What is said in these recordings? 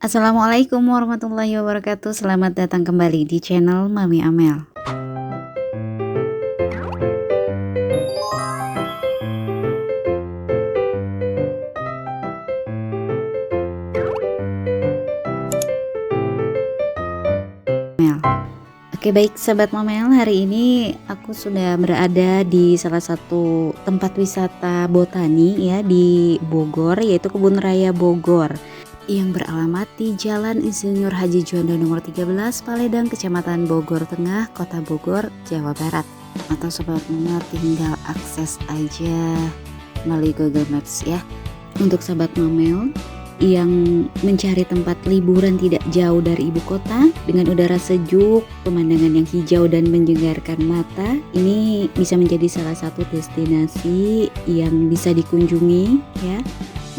Assalamualaikum warahmatullahi wabarakatuh. Selamat datang kembali di channel Mami Amel. Mel. Oke, baik sahabat Mamel, hari ini aku sudah berada di salah satu tempat wisata botani ya di Bogor, yaitu Kebun Raya Bogor yang beralamat di Jalan Insinyur Haji Juanda nomor 13 Paledang, Kecamatan Bogor Tengah, Kota Bogor, Jawa Barat. Atau sobat Mamel tinggal akses aja melalui Google Maps ya. Untuk sahabat Mamel yang mencari tempat liburan tidak jauh dari ibu kota dengan udara sejuk, pemandangan yang hijau dan menyegarkan mata, ini bisa menjadi salah satu destinasi yang bisa dikunjungi ya,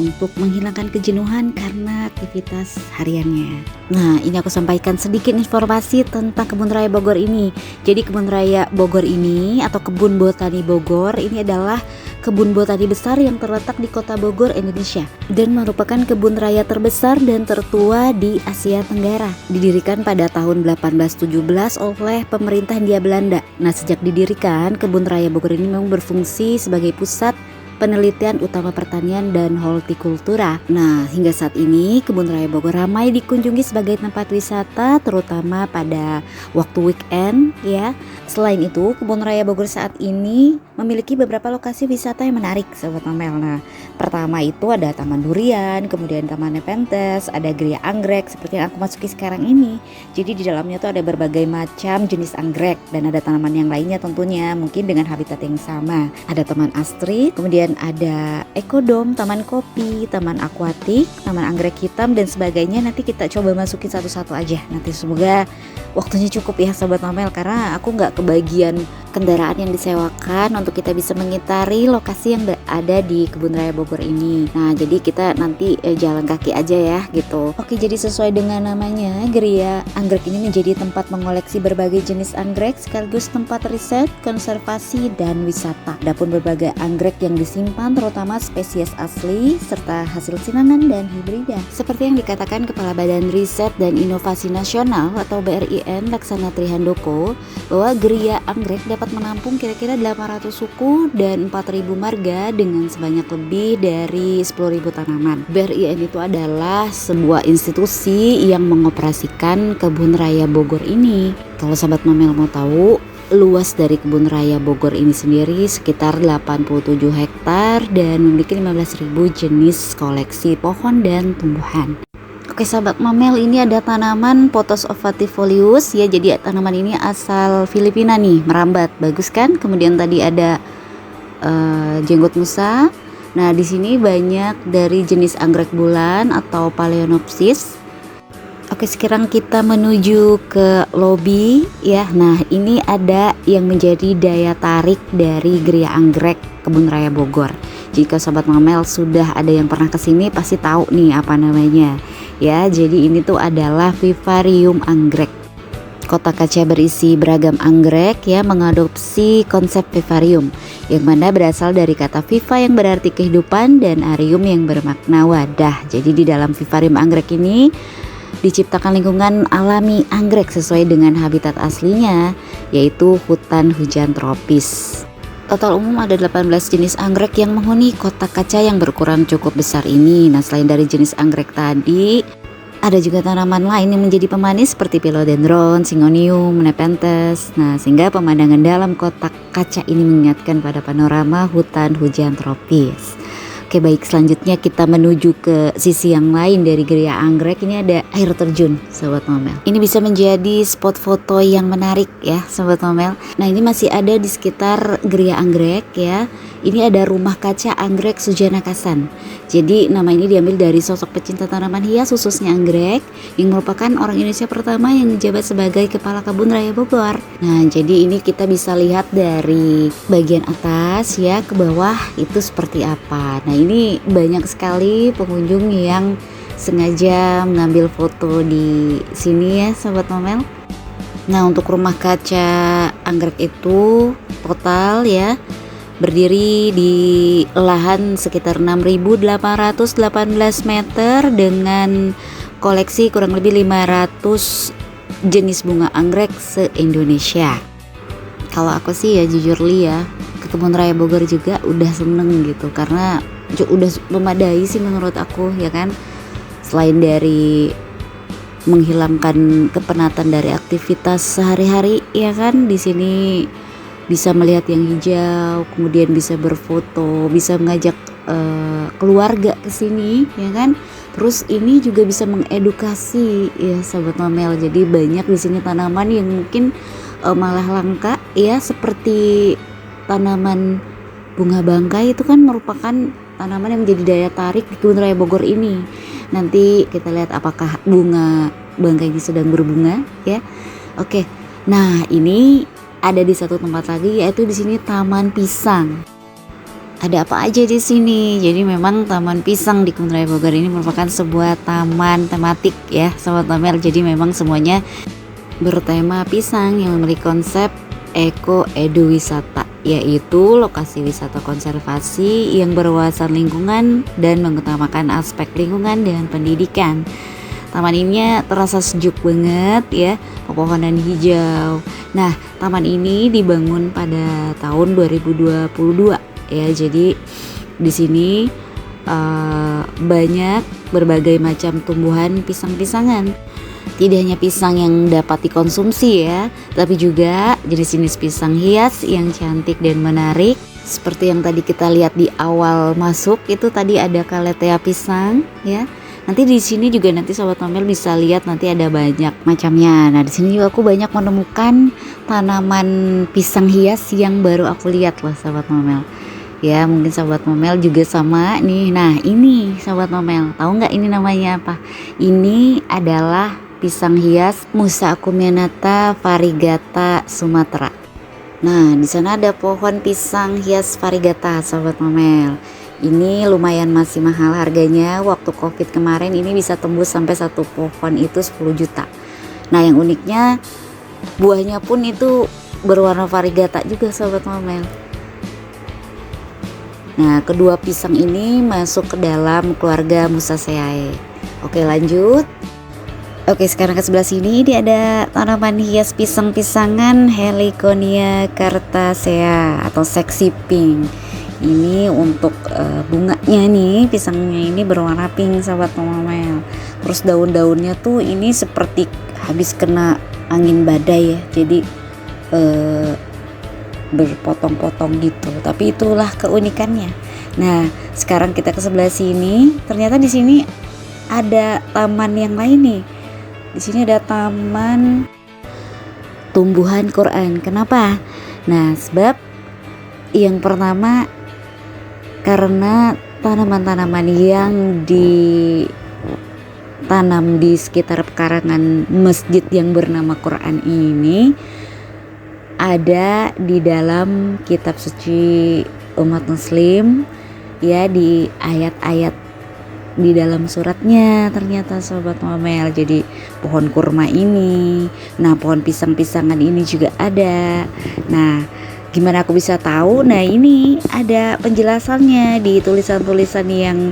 untuk menghilangkan kejenuhan karena aktivitas hariannya. Nah, ini aku sampaikan sedikit informasi tentang Kebun Raya Bogor ini. Jadi Kebun Raya Bogor ini atau Kebun Botani Bogor ini adalah kebun botani besar yang terletak di Kota Bogor, Indonesia, dan merupakan kebun raya terbesar dan tertua di Asia Tenggara. Didirikan pada tahun 1817 oleh pemerintah Hindia Belanda. Nah, sejak didirikan, Kebun Raya Bogor ini memang berfungsi sebagai pusat penelitian utama pertanian dan hortikultura. Nah, hingga saat ini Kebun Raya Bogor ramai dikunjungi sebagai tempat wisata, terutama pada waktu weekend ya. Selain itu, Kebun Raya Bogor saat ini memiliki beberapa lokasi wisata yang menarik, Sobat Mamel. Nah, pertama itu ada Taman Durian, kemudian Taman Nepenthes, ada Geria Anggrek seperti yang aku masuki sekarang ini. Jadi di dalamnya tuh ada berbagai macam jenis anggrek dan ada tanaman yang lainnya tentunya mungkin dengan habitat yang sama. Ada Taman Astrid, kemudian ada ekodom, taman kopi, taman akuatik, taman anggrek hitam dan sebagainya. Nanti kita coba masukin satu-satu aja. Nanti semoga waktunya cukup ya Sobat Mamel, karena aku nggak kebagian kendaraan yang disewakan untuk kita bisa mengitari lokasi yang ada di Kebun Raya Bogor ini. Nah, jadi kita nanti jalan kaki aja ya gitu. Oke, jadi sesuai dengan namanya, Geria Anggrek ini menjadi tempat mengoleksi berbagai jenis anggrek sekaligus tempat riset, konservasi dan wisata. Adapun berbagai anggrek yang disimpan terutama spesies asli serta hasil silangan dan hibrida. Seperti yang dikatakan Kepala Badan Riset dan Inovasi Nasional atau BRIN Laksana Trihandoko, bahwa Geria Anggrek dapat menampung kira-kira 800 suku dan 4.000 marga dengan sebanyak lebih dari 10.000 tanaman. BRIN itu adalah sebuah institusi yang mengoperasikan Kebun Raya Bogor ini. Kalau sahabat Mamel mau tahu, luas dari Kebun Raya Bogor ini sendiri sekitar 87 hektar dan memiliki 15.000 jenis koleksi pohon dan tumbuhan. Oke sahabat Mamel, ini ada tanaman Pothos ovatifolius ya. Jadi tanaman ini asal Filipina nih, merambat, bagus kan? Kemudian tadi ada jenggot musa. Nah, di sini banyak dari jenis anggrek bulan atau Phalaenopsis. Oke, sekarang kita menuju ke lobi ya. Nah, ini ada yang menjadi daya tarik dari Geria Anggrek Kebun Raya Bogor. Jika sahabat Mamel sudah ada yang pernah kesini pasti tahu nih apa namanya ya. Jadi ini tuh adalah vivarium anggrek. Kotak kaca berisi beragam anggrek ya, mengadopsi konsep vivarium yang mana berasal dari kata viva yang berarti kehidupan dan arium yang bermakna wadah. Jadi di dalam vivarium anggrek ini diciptakan lingkungan alami anggrek sesuai dengan habitat aslinya, yaitu hutan hujan tropis. Total umum ada 18 jenis anggrek yang menghuni kotak kaca yang berukuran cukup besar ini. Nah, selain dari jenis anggrek tadi, ada juga tanaman lain yang menjadi pemanis seperti philodendron, syngonium, nepenthes. Nah, sehingga pemandangan dalam kotak kaca ini mengingatkan pada panorama hutan hujan tropis. Oke, baik, selanjutnya kita menuju ke sisi yang lain dari Geria Anggrek. Ini ada air terjun, Sobat Mamel. Ini bisa menjadi spot foto yang menarik ya, Sobat Mamel. Nah, ini masih ada di sekitar Geria Anggrek ya. Ini ada rumah kaca anggrek Sujana Kasan. Jadi nama ini diambil dari sosok pecinta tanaman hias khususnya anggrek yang merupakan orang Indonesia pertama yang menjabat sebagai Kepala Kebun Raya Bogor. Nah, jadi ini kita bisa lihat dari bagian atas ya ke bawah itu seperti apa. Nah, ini banyak sekali pengunjung yang sengaja mengambil foto di sini ya, Sobat Mamel. Nah, untuk rumah kaca anggrek itu total ya berdiri di lahan sekitar 6.818 meter dengan koleksi kurang lebih 500 jenis bunga anggrek se-Indonesia. Kalau aku sih ya jujur Li ya, ke Kebun Raya Bogor juga udah seneng gitu, karena udah memadai sih menurut aku ya kan. Selain dari menghilangkan kepenatan dari aktivitas sehari-hari ya kan, di sini bisa melihat yang hijau, kemudian bisa berfoto, bisa mengajak keluarga ke sini ya kan. Terus ini juga bisa mengedukasi ya Sobat Mamel. Jadi banyak di sini tanaman yang mungkin malah langka ya, seperti tanaman bunga bangkai itu kan merupakan tanaman yang menjadi daya tarik di Kebun Raya Bogor ini. Nanti kita lihat apakah bunga bangkai ini sedang berbunga ya. Oke. Nah, ini ada di satu tempat lagi, yaitu di sini Taman Pisang. Ada apa aja di sini? Jadi memang Taman Pisang di Kebun Raya Bogor ini merupakan sebuah taman tematik ya Sobat Mamel. Jadi memang semuanya bertema pisang yang memiliki konsep eko edu wisata, yaitu lokasi wisata konservasi yang berwawasan lingkungan dan mengutamakan aspek lingkungan dan pendidikan. Taman ini terasa sejuk banget ya, pepohonan hijau. Nah, taman ini dibangun pada tahun 2022 ya. Jadi di sini banyak berbagai macam tumbuhan pisang-pisangan. Tidak hanya pisang yang dapat dikonsumsi ya, tapi juga jenis-jenis pisang hias yang cantik dan menarik. Seperti yang tadi kita lihat di awal masuk, itu tadi ada kaletea pisang ya. Nanti di sini juga nanti Sobat Mamel bisa lihat, nanti ada banyak macamnya. Nah, di sini juga aku banyak menemukan tanaman pisang hias yang baru aku lihat loh Sobat Mamel. Ya, mungkin Sobat Mamel juga sama nih. Nah, ini Sobat Mamel, tahu nggak ini namanya apa? Ini adalah pisang hias Musa acuminata variegata Sumatera. Nah, di sana ada pohon pisang hias variegata Sobat Mamel. Ini lumayan masih mahal harganya. Waktu Covid kemarin ini bisa tembus sampai satu pohon itu 10 juta. Nah, yang uniknya buahnya pun itu berwarna variegata juga Sobat Mamel. Nah, kedua pisang ini masuk ke dalam keluarga Musaceae. Oke, lanjut. Oke, sekarang ke sebelah sini dia ada tanaman hias pisang-pisangan Heliconia cartacea atau sexy pink. Ini untuk bunganya nih, pisangnya ini berwarna pink Sobat Mamel. Terus daun-daunnya tuh ini seperti habis kena angin badai ya. Jadi berpotong-potong gitu, tapi itulah keunikannya. Nah, sekarang kita ke sebelah sini. Ternyata di sini ada taman yang lain nih. Di sini ada taman tumbuhan Quran. Kenapa? Nah, sebab yang pertama karena tanaman-tanaman yang ditanam di sekitar pekarangan masjid yang bernama Quran ini ada di dalam kitab suci umat muslim ya, di ayat-ayat di dalam suratnya ternyata Sobat Mamel. Jadi pohon kurma ini, nah pohon pisang-pisangan ini juga ada. Nah, gimana aku bisa tahu? Nah, ini ada penjelasannya di tulisan-tulisan yang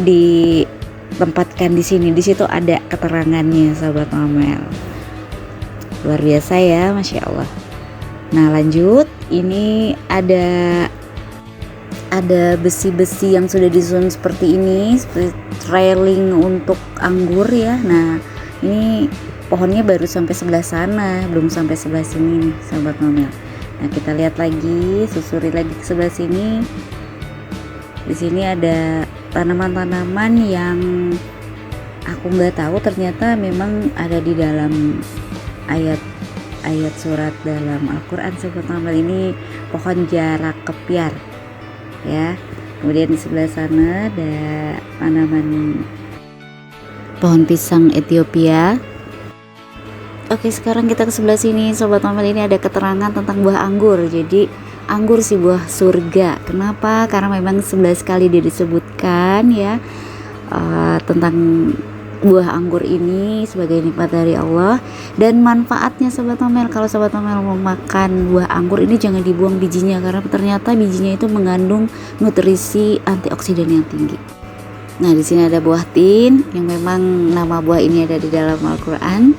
ditempatkan di sini. Di situ ada keterangannya Sobat Mamel. Luar biasa ya, Masya Allah. Nah, lanjut, ini ada besi-besi yang sudah disusun seperti ini, seperti railing untuk anggur ya. Nah, ini pohonnya baru sampai sebelah sana, belum sampai sebelah sini nih Sobat Mamel. Nah, kita lihat lagi, susuri lagi ke sebelah sini. Di sini ada tanaman-tanaman yang aku nggak tahu, ternyata memang ada di dalam ayat surat dalam Al-Quran Sobat Mamel. Ini pohon jarak kepiar ya. Kemudian di sebelah sana ada tanaman pohon pisang Ethiopia. Oke, sekarang kita ke sebelah sini Sobat Mamel. Ini ada keterangan tentang buah anggur. Jadi anggur sih buah surga. Kenapa? Karena memang 11 kali dia disebutkan ya tentang buah anggur ini sebagai nikmat dari Allah. Dan manfaatnya Sobat Mamel, kalau Sobat Mamel mau makan buah anggur ini jangan dibuang bijinya, karena ternyata bijinya itu mengandung nutrisi antioksidan yang tinggi. Nah, di sini ada buah tin yang memang nama buah ini ada di dalam Al-Qur'an.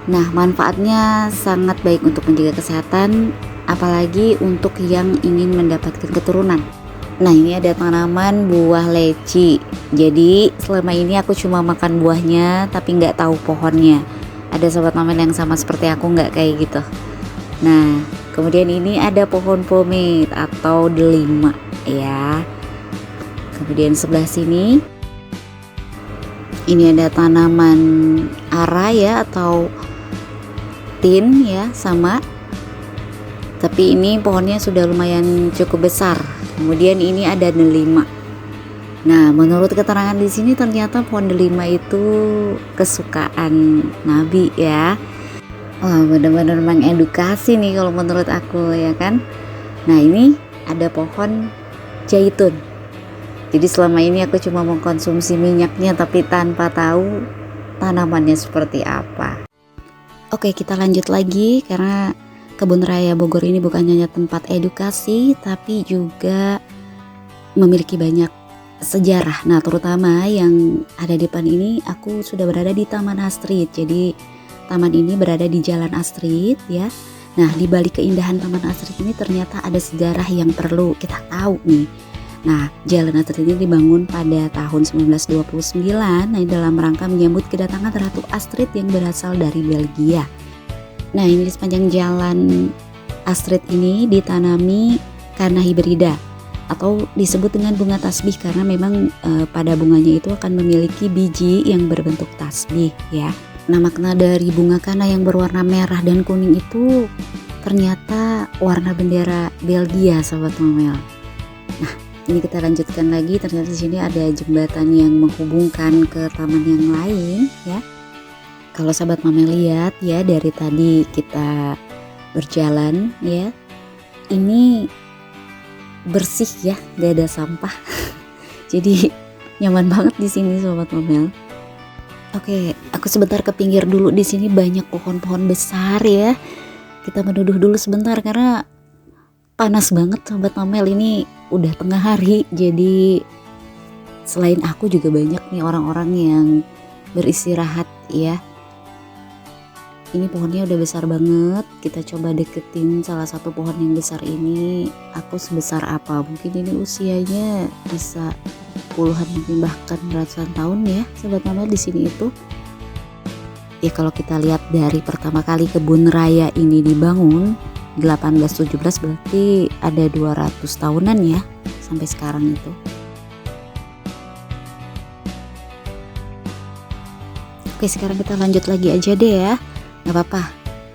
Nah, manfaatnya sangat baik untuk menjaga kesehatan, apalagi untuk yang ingin mendapatkan keturunan. Nah, ini ada tanaman buah leci. Jadi selama ini aku cuma makan buahnya tapi nggak tahu pohonnya. Ada sobat mamel yang sama seperti aku nggak kayak gitu. Nah, kemudian ini ada pohon pomade atau delima ya. Kemudian sebelah sini ini ada tanaman ara ya atau tin ya, sama. Tapi ini pohonnya sudah lumayan cukup besar. Kemudian ini ada delima. Nah, menurut keterangan di sini ternyata pohon delima itu kesukaan Nabi ya. Wah, benar-benar mengedukasi nih kalau menurut aku ya kan. Nah, ini ada pohon zaitun. Jadi selama ini aku cuma mengkonsumsi minyaknya tapi tanpa tahu tanamannya seperti apa. Oke, kita lanjut lagi karena Kebun Raya Bogor ini bukan hanya tempat edukasi tapi juga memiliki banyak sejarah. Nah, terutama yang ada di depan ini aku sudah berada di Taman Astrid. Jadi taman ini berada di Jalan Astrid ya. Nah, di balik keindahan Taman Astrid ini ternyata ada sejarah yang perlu kita tahu nih. Nah, Jalan Astrid ini dibangun pada tahun 1929 dalam rangka menyambut kedatangan Ratu Astrid yang berasal dari Belgia. Nah, ini di sepanjang jalan Astrid ini ditanami karena hibrida atau disebut dengan bunga tasbih karena memang pada bunganya itu akan memiliki biji yang berbentuk tasbih ya. Nah, makna dari bunga kana yang berwarna merah dan kuning itu ternyata warna bendera Belgia, sobat mamel. Nah, ini kita lanjutkan lagi, ternyata di sini ada jembatan yang menghubungkan ke taman yang lain ya. Kalau sahabat mamel lihat ya, dari tadi kita berjalan ya, ini bersih ya, gak ada sampah. Jadi nyaman banget di sini sobat mamel. Oke, aku sebentar ke pinggir dulu. Di sini banyak pohon-pohon besar ya. Kita menuduh dulu sebentar karena panas banget sobat mamel. Ini udah tengah hari, jadi selain aku juga banyak nih orang-orang yang beristirahat ya. Ini pohonnya udah besar banget. Kita coba deketin salah satu pohon yang besar ini. Aku sebesar apa? Mungkin ini usianya bisa puluhan mungkin bahkan ratusan tahun ya, sobat mamel di sini itu. Ya kalau kita lihat dari pertama kali kebun raya ini dibangun 1817 berarti ada 200 tahunan ya sampai sekarang itu. Oke, sekarang kita lanjut lagi aja deh ya. Gak apa-apa,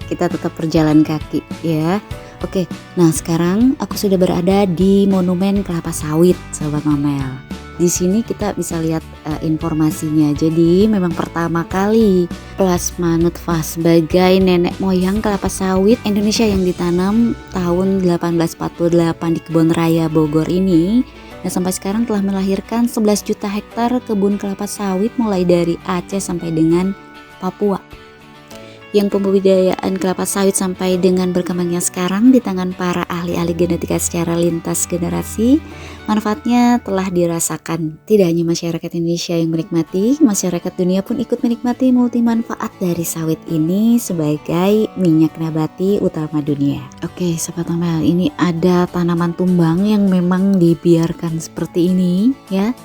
kita tetap berjalan kaki ya. Oke, nah sekarang aku sudah berada di Monumen Kelapa Sawit, sobat mamel. Di sini kita bisa lihat informasinya. Jadi memang pertama kali plasma nutfah sebagai nenek moyang kelapa sawit Indonesia yang ditanam tahun 1848 di Kebun Raya Bogor ini. Nah, sampai sekarang telah melahirkan 11 juta hektar kebun kelapa sawit mulai dari Aceh sampai dengan Papua. Yang pembudidayaan kelapa sawit sampai dengan berkembangnya sekarang di tangan para ahli-ahli genetika secara lintas generasi, manfaatnya telah dirasakan. Tidak hanya masyarakat Indonesia yang menikmati, masyarakat dunia pun ikut menikmati multi manfaat dari sawit ini sebagai minyak nabati utama dunia. Oke, sobat mamel, ini ada tanaman tumbang yang memang dibiarkan seperti ini ya,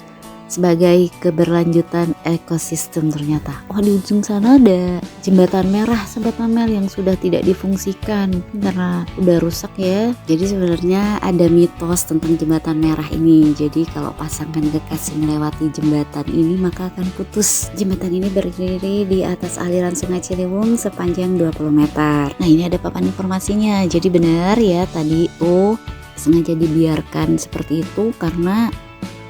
sebagai keberlanjutan ekosistem ternyata. Oh, di ujung sana ada jembatan merah sobat mamel yang sudah tidak difungsikan karena udah rusak ya. Jadi sebenarnya ada mitos tentang jembatan merah ini. Jadi kalau pasangan kekasih melewati jembatan ini maka akan putus. Jembatan ini berdiri di atas aliran Sungai Ciliwung sepanjang 20 meter. Nah, ini ada papan informasinya. Jadi benar ya, tadi tuh sengaja dibiarkan seperti itu karena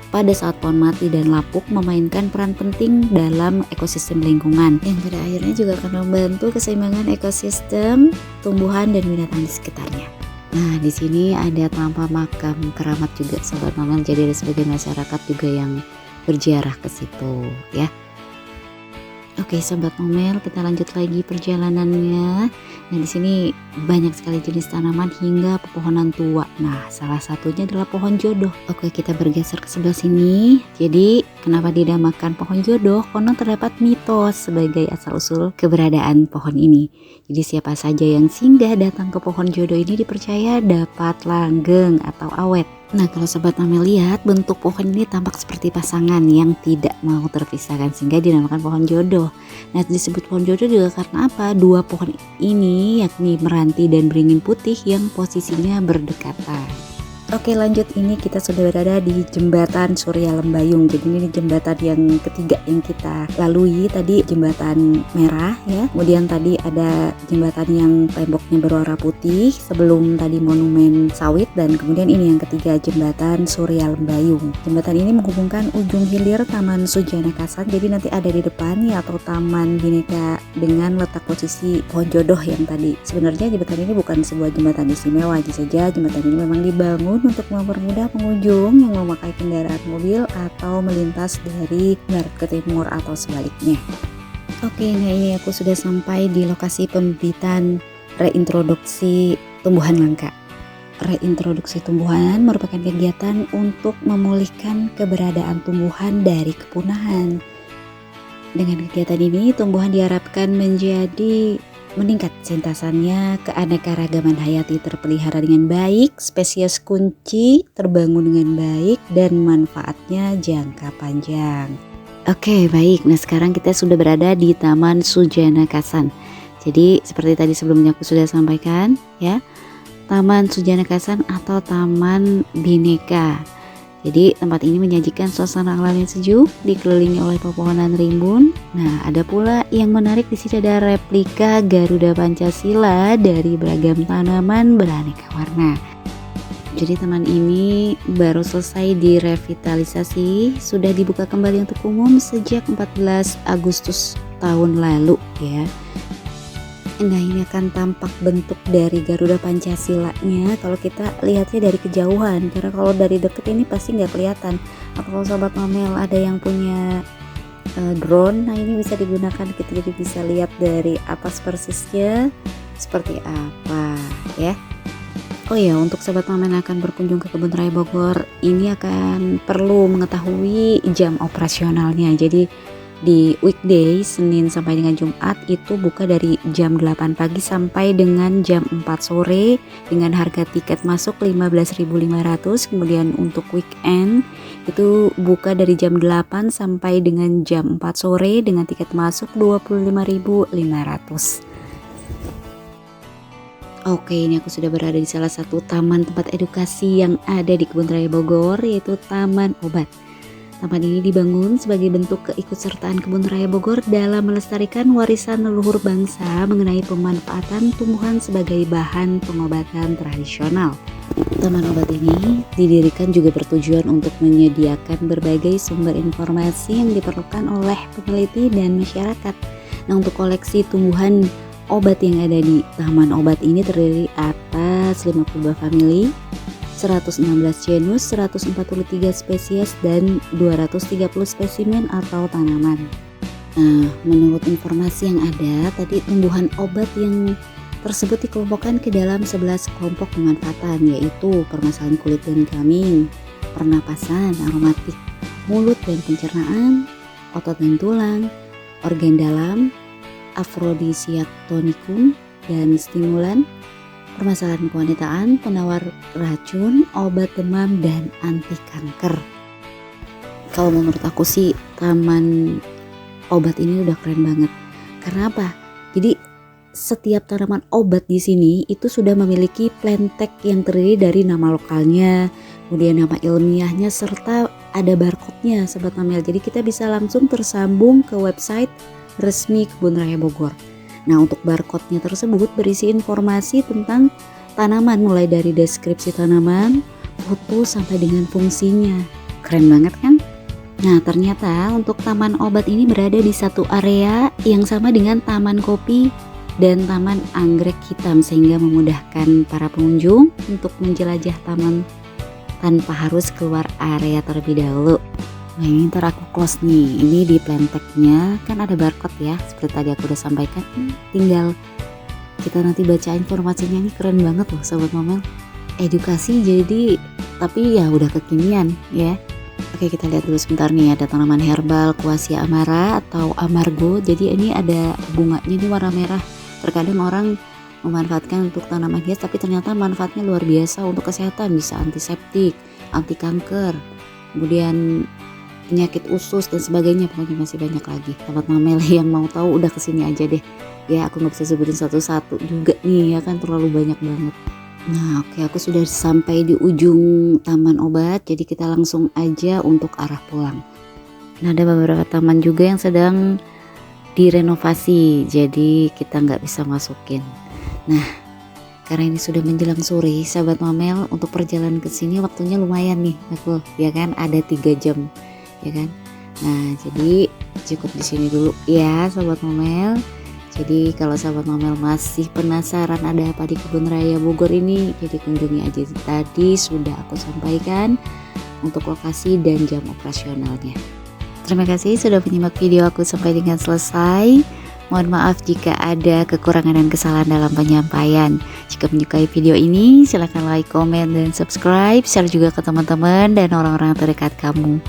pada saat pohon mati dan lapuk memainkan peran penting dalam ekosistem lingkungan yang pada akhirnya juga akan membantu keseimbangan ekosistem tumbuhan dan binatang di sekitarnya. Nah, di sini ada tanpa makam keramat juga sobat mamel, jadi ada sebagian masyarakat juga yang berziarah ke situ ya. Oke, Sobat Momel, kita lanjut lagi perjalanannya. Nah, di sini banyak sekali jenis tanaman hingga pepohonan tua. Nah, salah satunya adalah pohon jodoh. Oke, kita bergeser ke sebelah sini. Jadi, kenapa dinamakan pohon jodoh? Konon terdapat mitos sebagai asal-usul keberadaan pohon ini. Jadi, siapa saja yang singgah datang ke pohon jodoh ini dipercaya dapat langgeng atau awet. Nah, kalau Sobat Momel lihat, bentuk pohon ini tampak seperti pasangan yang tidak mau terpisahkan sehingga dinamakan pohon jodoh. Nah, disebut pohon jodoh juga karena apa? Dua pohon ini yakni meranti dan beringin putih yang posisinya berdekatan. Oke, lanjut, ini kita sudah berada di jembatan Surya Lembayung. Jadi ini jembatan yang ketiga yang kita lalui. Tadi jembatan merah ya, kemudian tadi ada jembatan yang temboknya berwarna putih sebelum tadi monumen sawit, dan kemudian ini yang ketiga jembatan Surya Lembayung. Jembatan ini menghubungkan ujung hilir Taman Sujana Kasan. Jadi nanti ada di depan ya, atau Taman Bineka, dengan letak posisi pohon jodoh yang tadi. Sebenarnya jembatan ini bukan sebuah jembatan istimewa, hanya saja jembatan ini memang dibangun untuk mempermudah pengunjung yang memakai kendaraan mobil atau melintas dari barat ke timur atau sebaliknya. Oke, nah ini aku sudah sampai di lokasi pembibitan reintroduksi tumbuhan langka. Reintroduksi tumbuhan merupakan kegiatan untuk memulihkan keberadaan tumbuhan dari kepunahan. Dengan kegiatan ini, tumbuhan diharapkan meningkat sintasannya, keanekaragaman hayati terpelihara dengan baik, spesies kunci terbangun dengan baik, dan manfaatnya jangka panjang. Oke, baik. Nah, sekarang kita sudah berada di Taman Sujana Kasan. Jadi seperti tadi sebelumnya aku sudah sampaikan ya, Taman Sujana Kasan atau Taman Bineka. Jadi tempat ini menyajikan suasana alam yang sejuk, dikelilingi oleh pepohonan rimbun. Nah, ada pula yang menarik, di sini ada replika Garuda Pancasila dari beragam tanaman beraneka warna. Jadi taman ini baru selesai direvitalisasi, sudah dibuka kembali untuk umum sejak 14 Agustus tahun lalu ya. Nah, ini akan tampak bentuk dari Garuda Pancasila-nya kalau kita lihatnya dari kejauhan, karena kalau dari deket ini pasti nggak kelihatan. Atau kalau Sobat Momel ada yang punya drone, nah ini bisa digunakan, kita jadi bisa lihat dari atas persisnya seperti apa ya. Oh ya, untuk Sobat Momel yang akan berkunjung ke Kebun Raya Bogor, ini akan perlu mengetahui jam operasionalnya. Jadi di weekday Senin sampai dengan Jumat itu buka dari jam 8 pagi sampai dengan jam 4 sore dengan harga tiket masuk 15.500. Kemudian untuk weekend itu buka dari jam 8 sampai dengan jam 4 sore dengan tiket masuk 25.500. Oke, ini aku sudah berada di salah satu taman tempat edukasi yang ada di Kebun Raya Bogor, yaitu Taman Obat. Taman ini dibangun sebagai bentuk keikutsertaan Kebun Raya Bogor dalam melestarikan warisan leluhur bangsa mengenai pemanfaatan tumbuhan sebagai bahan pengobatan tradisional. Taman obat ini didirikan juga bertujuan untuk menyediakan berbagai sumber informasi yang diperlukan oleh peneliti dan masyarakat. Nah, untuk koleksi tumbuhan obat yang ada di Taman Obat ini terdiri atas 52 famili, 116 genus, 143 spesies, dan 230 spesimen atau tanaman. Nah, menurut informasi yang ada, tadi tumbuhan obat yang tersebut dikelompokkan ke dalam 11 kelompok pemanfaatan, yaitu permasalahan kulit dan kelamin, pernapasan, aromatik, mulut dan pencernaan, otot dan tulang, organ dalam, afrodisiak tonikum, dan stimulan, permasalahan kewanitaan, penawar racun, obat demam, dan anti kanker. Kalau menurut aku sih taman obat ini udah keren banget. Karena apa? Jadi setiap tanaman obat di sini itu sudah memiliki plant tag yang terdiri dari nama lokalnya, kemudian nama ilmiahnya, serta ada barcode-nya, Sobat Momel. Jadi kita bisa langsung tersambung ke website resmi Kebun Raya Bogor. Nah, untuk barcode-nya tersebut berisi informasi tentang tanaman, mulai dari deskripsi tanaman, foto, sampai dengan fungsinya. Keren banget kan? Nah, ternyata untuk taman obat ini berada di satu area yang sama dengan taman kopi dan taman anggrek hitam, sehingga memudahkan para pengunjung untuk menjelajah taman tanpa harus keluar area terlebih dahulu. Nah ini ntar aku close nih, ini di planteknya kan ada barcode ya, seperti tadi aku udah sampaikan. Tinggal kita nanti baca informasinya, ini keren banget loh Sobat Momel, edukasi jadi tapi ya udah kekinian ya. Oke, kita lihat dulu sebentar nih, ada tanaman herbal Quassia amara atau amargo. Jadi ini ada bunganya ini warna merah. Terkadang orang memanfaatkan untuk tanaman hias tapi ternyata manfaatnya luar biasa untuk kesehatan, bisa antiseptik, anti kanker, kemudian penyakit usus dan sebagainya, pokoknya masih banyak lagi. Sobat Momel yang mau tahu udah kesini aja deh ya, aku nggak bisa sebutin satu-satu juga nih ya kan, terlalu banyak banget. Nah oke, aku sudah sampai di ujung taman obat, jadi kita langsung aja untuk arah pulang. Nah ada beberapa taman juga yang sedang direnovasi, jadi kita nggak bisa masukin. Nah karena ini sudah menjelang sore Sahabat Momel, untuk perjalanan ke sini waktunya lumayan nih aku ya kan, ada 3 jam ya kan. Nah jadi cukup di sini dulu ya Sobat Momel. Jadi kalau Sahabat Momel masih penasaran ada apa di Kebun Raya Bogor ini, jadi kunjungi aja, tadi sudah aku sampaikan untuk lokasi dan jam operasionalnya. Terima kasih sudah menyimak video aku sampai dengan selesai. Mohon maaf jika ada kekurangan dan kesalahan dalam penyampaian. Jika menyukai video ini silahkan like, komen, dan subscribe, share juga ke teman-teman dan orang-orang terdekat kamu.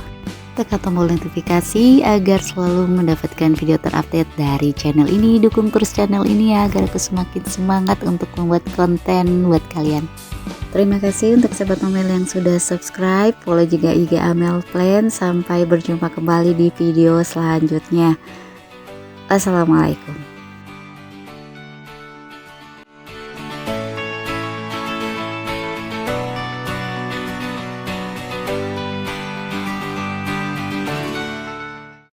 Tekan tombol notifikasi agar selalu mendapatkan video terupdate dari channel ini. Dukung terus channel ini ya, agar aku semakin semangat untuk membuat konten buat kalian. Terima kasih untuk Sobat Momel yang sudah subscribe, follow juga IG Amel Plan. Sampai berjumpa kembali di video selanjutnya. Assalamualaikum.